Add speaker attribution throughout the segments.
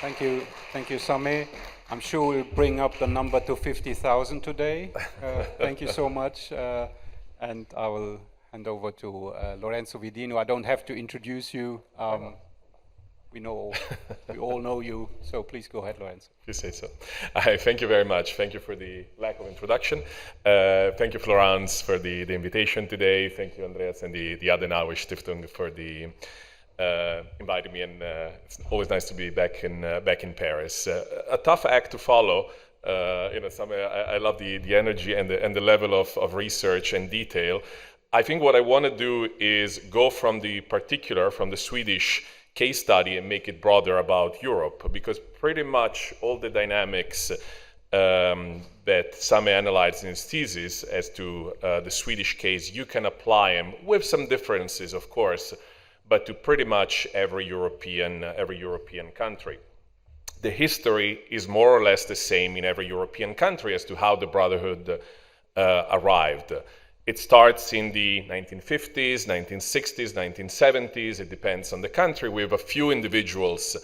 Speaker 1: Thank you, Sami. I'm sure we'll bring up the number to 50,000 today. Thank you so much. And I will hand over to Lorenzo VIDINO. I don't have to introduce you. We all know you, so please go ahead, Lorenzo.
Speaker 2: You say so. Thank you very much. Thank you for the lack of introduction. Thank you, Florence, for the invitation today. Thank you, Andreas, and the Adenauer Stiftung for the inviting me, and it's always nice to be back in Paris. A tough act to follow. I love the energy and the level of research and detail. I think what I want to do is go from the Swedish case study and make it broader about Europe, because pretty much all the dynamics that Sami analyzed in his thesis as to the Swedish case, you can apply them with some differences, of course, but to pretty much every European country. The history is more or less the same in every European country as to how the Brotherhood arrived. It starts in the 1950s, 1960s, 1970s. It depends on the country. We have a few individuals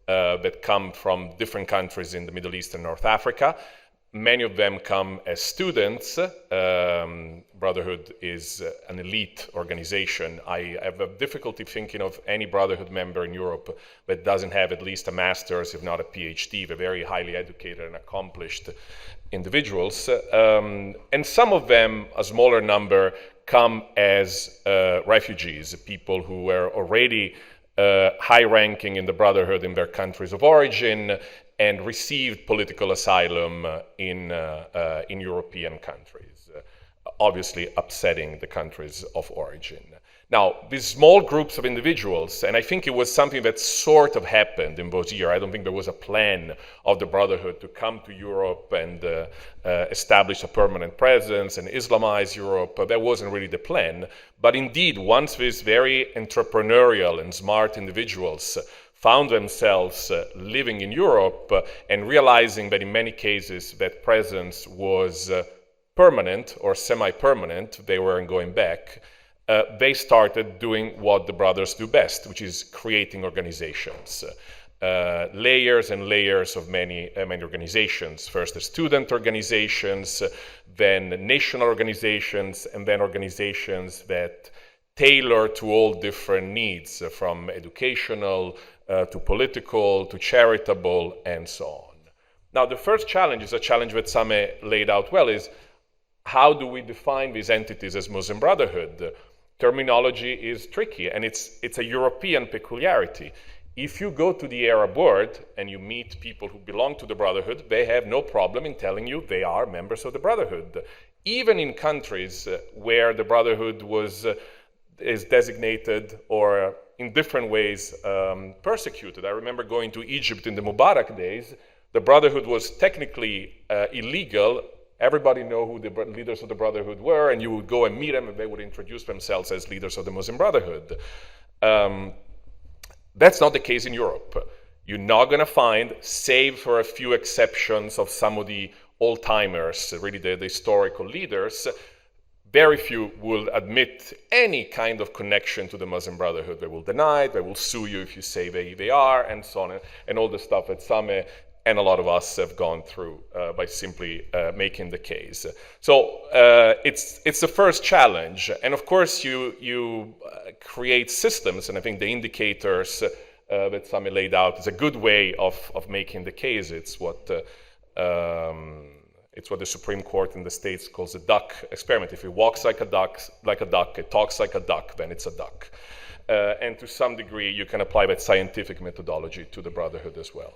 Speaker 2: that come from different countries in the Middle East and North Africa. Many of them come as students. Brotherhood is an elite organization. I have a difficulty thinking of any Brotherhood member in Europe that doesn't have at least a master's, if not a PhD. They're very highly educated and accomplished individuals. And some of them, a smaller number, come as refugees, people who were already high-ranking in the Brotherhood in their countries of origin and received political asylum in European countries, obviously upsetting the countries of origin. Now, these small groups of individuals, and I think it was something that sort of happened in those years. I don't think there was a plan of the Brotherhood to come to Europe and establish a permanent presence and Islamize Europe. That wasn't really the plan. But indeed, once these very entrepreneurial and smart individuals found themselves living in Europe and realizing that in many cases that presence was permanent or semi-permanent, they weren't going back, they started doing what the brothers do best, which is creating organizations. Layers and layers of many organizations. First the student organizations, then national organizations, and then organizations that tailor to all different needs, from educational to political to charitable and so on. Now the first challenge is a challenge that Sami laid out well, is how do we define these entities as Muslim Brotherhood? Terminology is tricky, and it's a European peculiarity. If you go to the Arab world and you meet people who belong to the Brotherhood, they have no problem in telling you they are members of the Brotherhood. Even in countries where the Brotherhood is designated or in different ways persecuted. I remember going to Egypt in the Mubarak days. The Brotherhood was technically illegal. Everybody knew who the leaders of the Brotherhood were, and you would go and meet them, and they would introduce themselves as leaders of the Muslim Brotherhood. That's not the case in Europe. You're not going to find, save for a few exceptions of some of the old-timers, really the historical leaders, very few will admit any kind of connection to the Muslim Brotherhood. They will deny it, they will sue you if you say they are, and so on, and all the stuff that Sami and a lot of us have gone through by simply making the case. So it's the first challenge. And of course, you create systems, and I think the indicators that Sami laid out is a good way of making the case. It's what the Supreme Court in the States calls the duck experiment. If it walks like a duck, it talks like a duck, then it's a duck. And to some degree, you can apply that scientific methodology to the Brotherhood as well.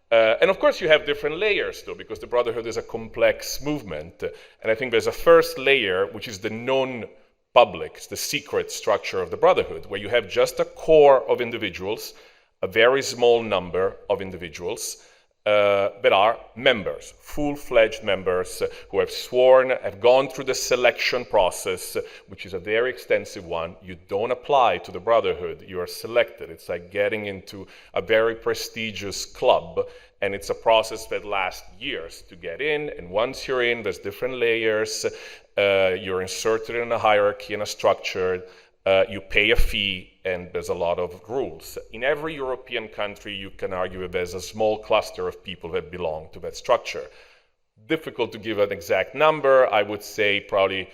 Speaker 2: And of course, you have different layers, though, because the Brotherhood is a complex movement. And I think there's a first layer, which is the non-public, it's the secret structure of the Brotherhood, where you have just a core of individuals, a very small number of individuals that are members, full-fledged members who have sworn, have gone through the selection process, which is a very extensive one. You don't apply to the Brotherhood, you are selected. It's like getting into a very prestigious club, and it's a process that lasts years to get in, and once you're in, there's different layers. You're inserted in a hierarchy, in a structure. you pay a fee, and there's a lot of rules. In every European country, you can argue that there's a small cluster of people that belong to that structure. Difficult to give an exact number. I would say probably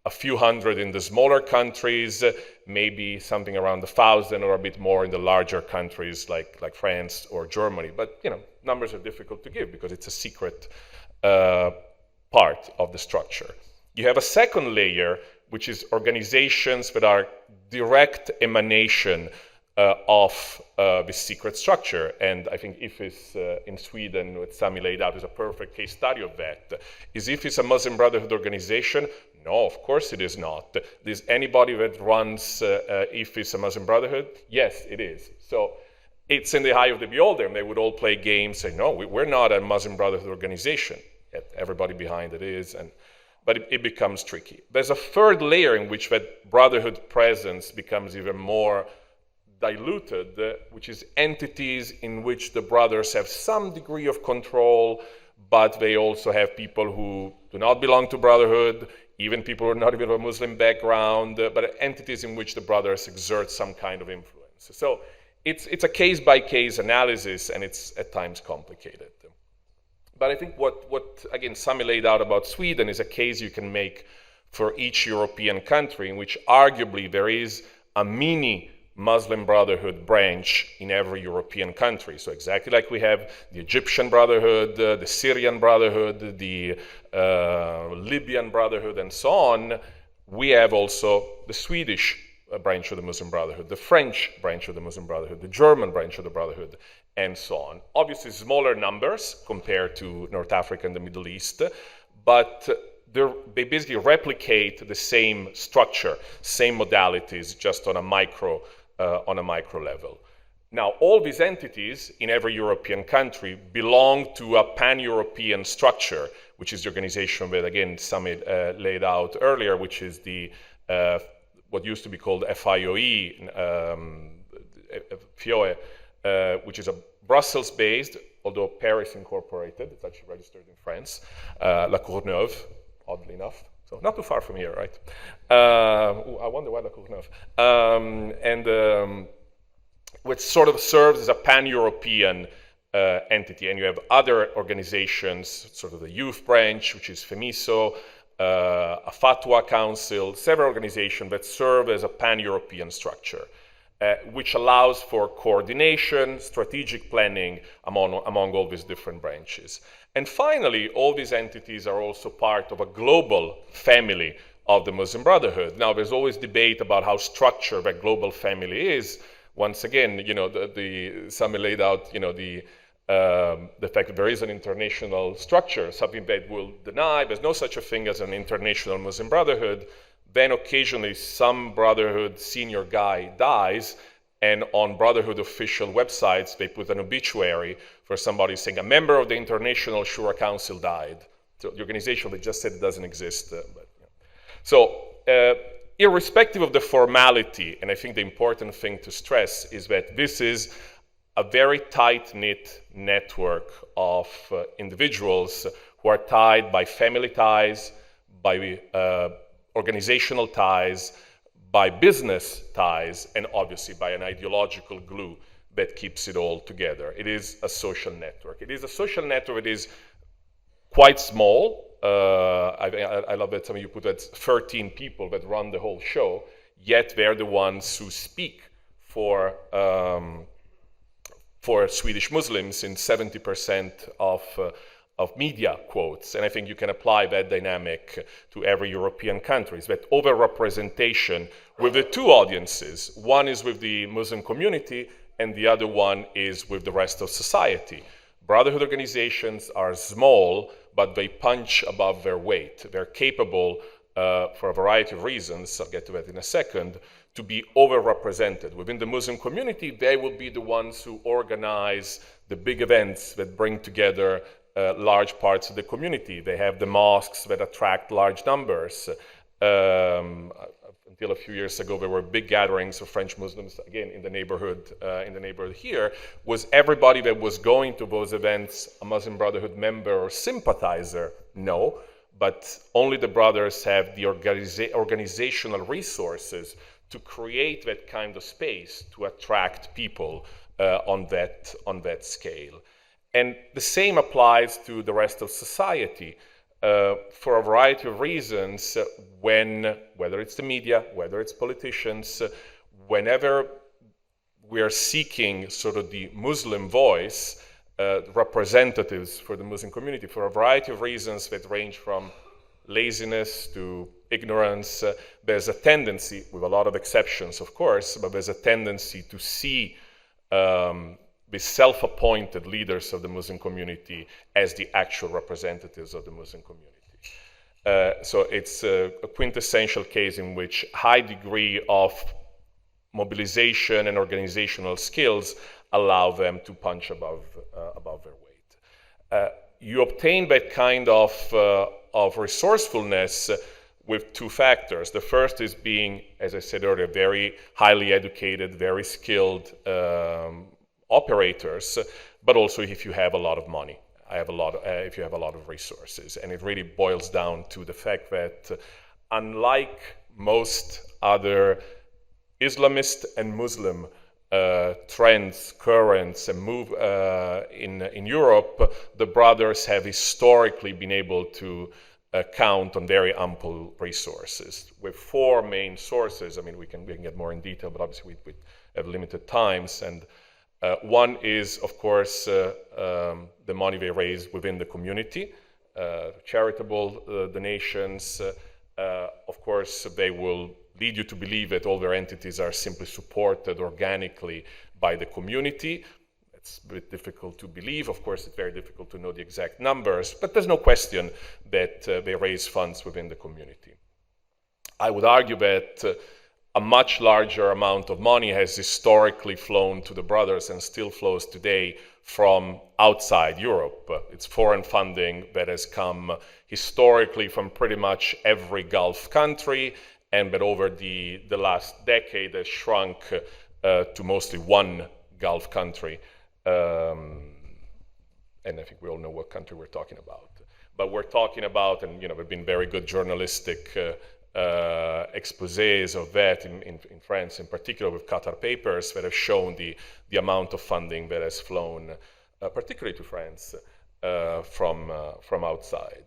Speaker 2: a few hundred in the smaller countries, maybe something around 1,000 or a bit more in the larger countries like France or Germany. But numbers are difficult to give because it's a secret part of the structure. You have a second layer, which is organizations that are direct emanation of this secret structure. And I think IFIS in Sweden, what Sami laid out, is a perfect case study of that. Is IFIS a Muslim Brotherhood organization? No, of course it is not. Is anybody that runs IFIS a Muslim Brotherhood? Yes, it is. So it's in the eye of the beholder, and they would all play games, say, no, we're not a Muslim Brotherhood organization. Yet everybody behind it is, but it becomes tricky. There's a third layer in which that brotherhood presence becomes even more diluted, which is entities in which the brothers have some degree of control, but they also have people who do not belong to brotherhood, even people who are not even of a Muslim background, but entities in which the brothers exert some kind of influence. So it's a case-by-case analysis, and it's at times complicated. But I think what again, Sami laid out about Sweden is a case you can make for each European country in which arguably there is a mini Muslim Brotherhood branch in every European country. So exactly like we have the Egyptian Brotherhood, the Syrian Brotherhood, the Libyan Brotherhood, and so on, we have also the Swedish branch of the Muslim Brotherhood, the French branch of the Muslim Brotherhood, the German branch of the Brotherhood, and so on. Obviously smaller numbers compared to North Africa and the Middle East, but they basically replicate the same structure, same modalities, just on a micro level. Now, all these entities in every European country belong to a pan-European structure, which is the organization that, again, Sami laid out earlier, which is the what used to be called FIOE, FIOE, which is a Brussels-based, although Paris incorporated. It's actually registered in France, La Courneuve, oddly enough. So not too far from here, right? I wonder why La Courneuve. Which sort of serves as a pan-European entity. And you have other organizations, sort of the youth branch, which is FEMISO, a Fatwa Council, several organizations that serve as a pan-European structure, which allows for coordination, strategic planning among all these different branches. And finally, all these entities are also part of a global family of the Muslim Brotherhood. Now, there's always debate about how structured that global family is. Once again, Sami laid out, the fact that there is an international structure, something that will deny there's no such a thing as an international Muslim Brotherhood. Then occasionally some Brotherhood senior guy dies, and on Brotherhood official websites, they put an obituary for somebody saying a member of the International Shura Council died. So the organization, they just said it doesn't exist. So irrespective of the formality, and I think the important thing to stress is that this is a very tight-knit network of individuals who are tied by family ties, by organizational ties, by business ties, and obviously by an ideological glue that keeps it all together. It is a social network. It is a social network that is quite small. I love that some of you put that 13 people that run the whole show, yet they're the ones who speak for Swedish Muslims in 70% of media quotes. And I think you can apply that dynamic to every European country. It's that overrepresentation with the two audiences. One is with the Muslim community, and the other one is with the rest of society. Brotherhood organizations are small, but they punch above their weight. They're capable, for a variety of reasons, I'll get to that in a second, to be overrepresented. Within the Muslim community, they will be the ones who organize the big events that bring together large parts of the community. They have the mosques that attract large numbers. Until a few years ago, there were big gatherings of French Muslims, again, in the neighborhood here. Was everybody that was going to those events a Muslim Brotherhood member or sympathizer? No, but only the brothers have the organizational resources to create that kind of space to attract people on that scale. And the same applies to the rest of society. For a variety of reasons, whether it's the media, whether it's politicians, whenever we are seeking sort of the Muslim voice, representatives for the Muslim community, for a variety of reasons that range from laziness to ignorance, there's a tendency, with a lot of exceptions of course, but there's a tendency to see the self-appointed leaders of the Muslim community as the actual representatives of the Muslim community. So it's a quintessential case in which high degree of mobilization and organizational skills allow them to punch above their weight. You obtain that kind of resourcefulness with two factors. The first is being, as I said earlier, very highly educated, very skilled operators, but also if you have a lot of money, if you have a lot of resources. And it really boils down to the fact that unlike most other Islamist and Muslim trends, currents, and move in Europe, the brothers have historically been able to count on very ample resources with four main sources. I mean, we can get more in detail, but obviously we have limited times. And one is, of course, the money they raise within the community, charitable donations. Of course, they will lead you to believe that all their entities are simply supported organically by the community. It's a bit difficult to believe. Of course, it's very difficult to know the exact numbers, but there's no question that they raise funds within the community. I would argue that a much larger amount of money has historically flown to the brothers and still flows today from outside Europe. It's foreign funding that has come historically from pretty much every Gulf country, and but over the last decade has shrunk to mostly one Gulf country. And I think we all know what country we're talking about. But we're talking about, and there have been very good journalistic exposés of that in France, in particular with Qatar papers, that have shown the amount of funding that has flown, particularly to France, from outside.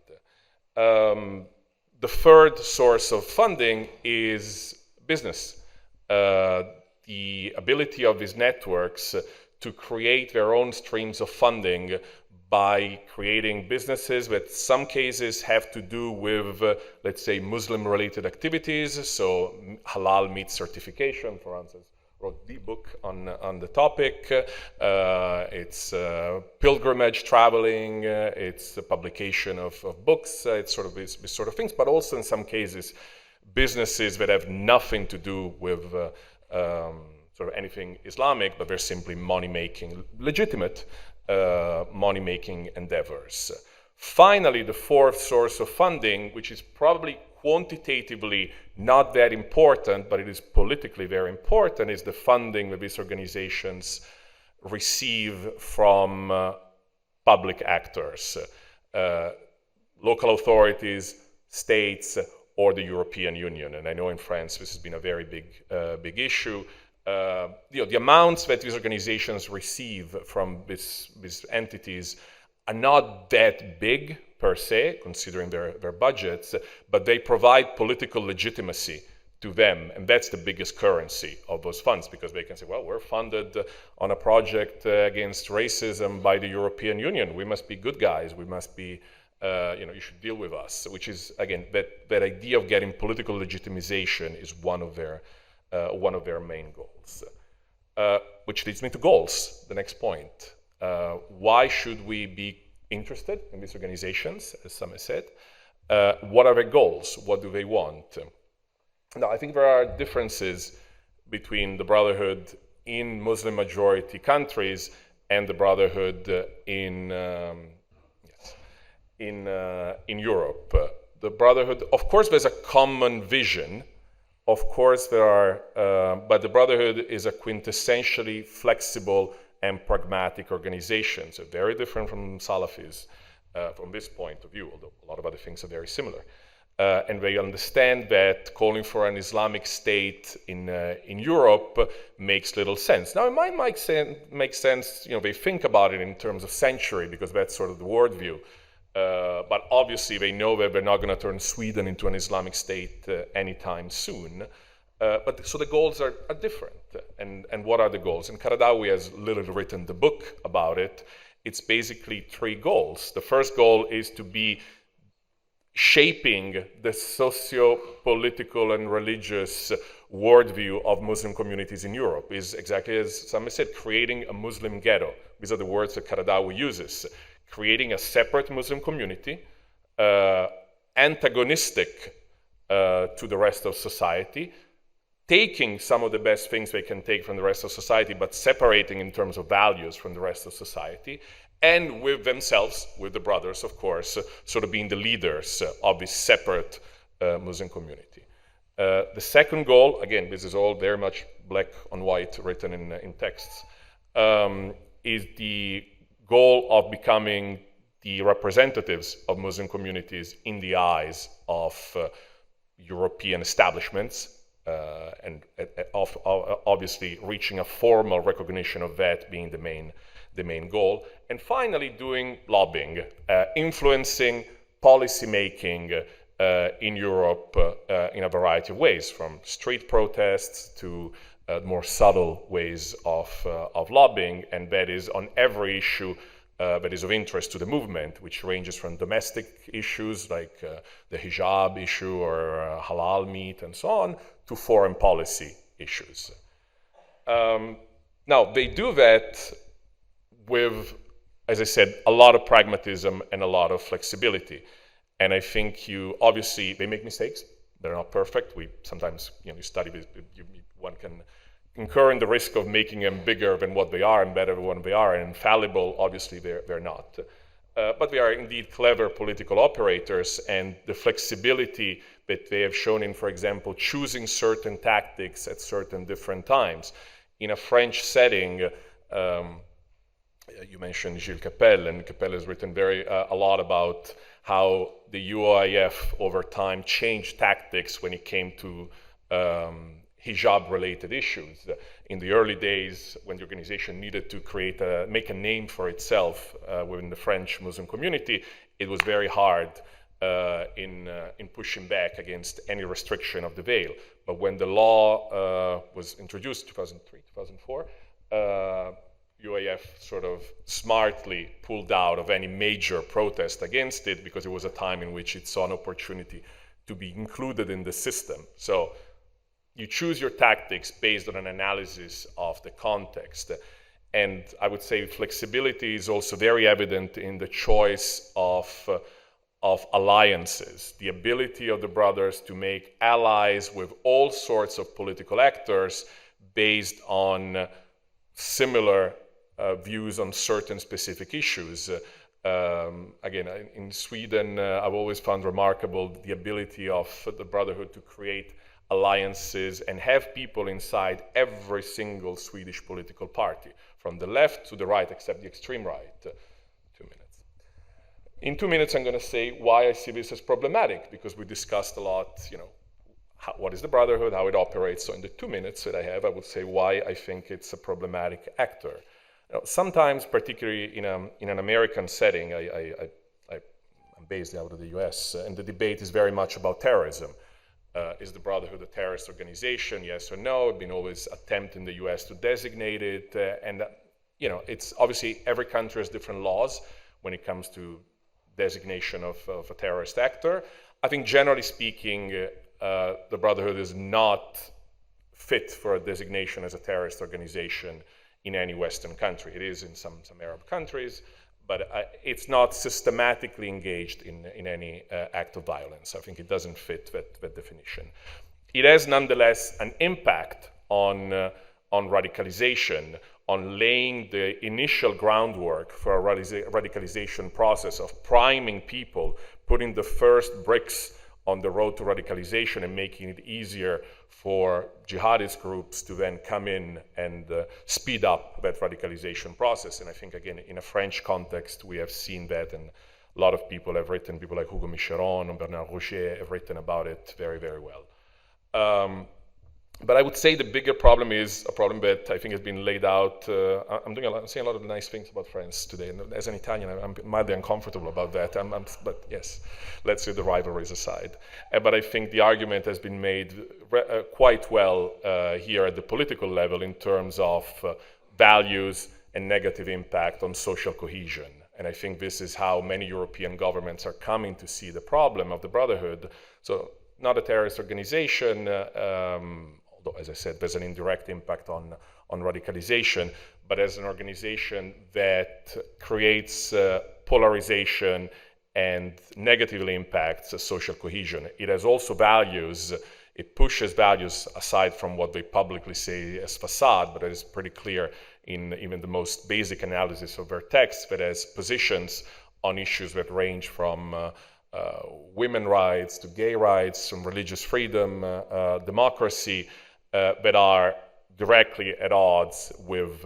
Speaker 2: The third source of funding is business. The ability of these networks to create their own streams of funding by creating businesses that in some cases have to do with, let's say, Muslim-related activities, so halal meat certification, for instance, wrote the book on the topic. It's pilgrimage traveling, it's the publication of books, it's sort of this sort of things, but also in some cases businesses that have nothing to do with sort of anything Islamic, but they're simply money-making, legitimate money-making endeavors. Finally, the fourth source of funding, which is probably quantitatively not that important, but it is politically very important, is the funding that these organizations receive from public actors, local authorities, states, or the European Union. And I know in France this has been a very big issue. The amounts that these organizations receive from these entities are not that big per se, considering their budgets, but they provide political legitimacy to them, and that's the biggest currency of those funds, because they can say, well, we're funded on a project against racism by the European Union. We must be good guys. We must be, you should deal with us, which is, again, that idea of getting political legitimization is one of their main goals. Which leads me to goals, the next point. Why should we be interested in these organizations, as some have said? What are their goals? What do they want? Now, I think there are differences between the Brotherhood in Muslim-majority countries and the Brotherhood in Europe. The Brotherhood, of course, there's a common vision. Of course, there are, but the Brotherhood is a quintessentially flexible and pragmatic organization, so very different from Salafis from this point of view, although a lot of other things are very similar. and they understand that calling for an Islamic state in Europe makes little sense. Now, it might make sense, they think about it in terms of century, because that's sort of the worldview. But obviously, they know that they're not going to turn Sweden into an Islamic state anytime soon. So the goals are different. And what are the goals? And Karadhaoui has literally written the book about it. It's basically 3 goals. The first goal is to be shaping the socio-political and religious worldview of Muslim communities in Europe. Is exactly as Sami said, creating a Muslim ghetto. These are the words that Karadhaoui uses. Creating a separate Muslim community, antagonistic to the rest of society, taking some of the best things they can take from the rest of society, but separating in terms of values from the rest of society, and with themselves, with the brothers, of course, sort of being the leaders of this separate Muslim community. The second goal, again, this is all very much black on white written in texts, is the goal of becoming the representatives of Muslim communities in the eyes of European establishments, and obviously reaching a formal recognition of that being the main goal. And finally, doing lobbying, influencing policy making in Europe in a variety of ways, from street protests to more subtle ways of lobbying, and that is on every issue that is of interest to the movement, which ranges from domestic issues like the hijab issue or halal meat and so on, to foreign policy issues. Now, they do that with, as I said, a lot of pragmatism and a lot of flexibility. And I think obviously, they make mistakes. They're not perfect. We sometimes, you study this, one can incur in the risk of making them bigger than what they are and better than what they are, and infallible, obviously they're not. But they are indeed clever political operators, and the flexibility that they have shown in, for example, choosing certain tactics at certain different times. In a French setting, you mentioned Gilles Capelle, and Capelle has written a lot about how the UOIF over time changed tactics when it came to hijab-related issues. In the early days, when the organization needed to make a name for itself within the French Muslim community, it was very hard in pushing back against any restriction of the veil. But when the law was introduced, 2003, 2004, UAF sort of smartly pulled out of any major protest against it, because it was a time in which it saw an opportunity to be included in the system. So you choose your tactics based on an analysis of the context. And I would say flexibility is also very evident in the choice of alliances, the ability of the brothers to make allies with all sorts of political actors based on similar views on certain specific issues. Again, in Sweden, I've always found remarkable the ability of the Brotherhood to create alliances and have people inside every single Swedish political party, from the left to the right, except the extreme right. 2 minutes. In 2 minutes, I'm going to say why I see this as problematic, because we discussed a lot, what is the Brotherhood, how it operates. So in the 2 minutes that I have, I would say why I think it's a problematic actor. Sometimes, particularly in an American setting, I'm based out of the US, and the debate is very much about terrorism. Is the Brotherhood a terrorist organization, yes or no? There's been always attempt in the US to designate it, and it's obviously every country has different laws when it comes to designation of a terrorist actor. I think generally speaking, the Brotherhood is not fit for a designation as a terrorist organization in any Western country. It is in some Arab countries, but it's not systematically engaged in any act of violence. I think it doesn't fit that definition. It has nonetheless an impact on radicalization, on laying the initial groundwork for a radicalization process of priming people, putting the first bricks on the road to radicalization and making it easier for jihadist groups to then come in and speed up that radicalization process. And I think, again, in a French context, we have seen that, and A lot of people have written, people like Hugo Micheron and Bernard Roger have written about it very, very well. But I would say the bigger problem is a problem that I think has been laid out. I'm saying a lot of nice things about France today, and as an Italian, I'm mildly uncomfortable about that. But yes, let's say the rivalries aside. But I think the argument has been made quite well here at the political level in terms of values and negative impact on social cohesion. And I think this is how many European governments are coming to see the problem of the Brotherhood. So not a terrorist organization, although, as I said, there's an indirect impact on radicalization, but as an organization that creates polarization and negatively impacts social cohesion. It has also values. It pushes values aside from what they publicly say as facade, but it is pretty clear in even the most basic analysis of their text that has positions on issues that range from women rights to gay rights, from religious freedom, democracy, that are directly at odds with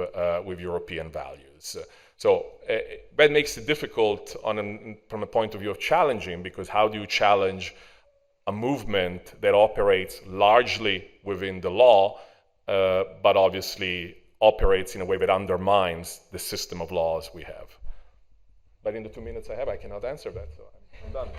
Speaker 2: European values. So that makes it difficult from a point of view of challenging, because how do you challenge a movement that operates largely within the law, but obviously operates in a way that undermines the system of laws we have? But in the 2 minutes I have, I cannot answer that, so I'm done.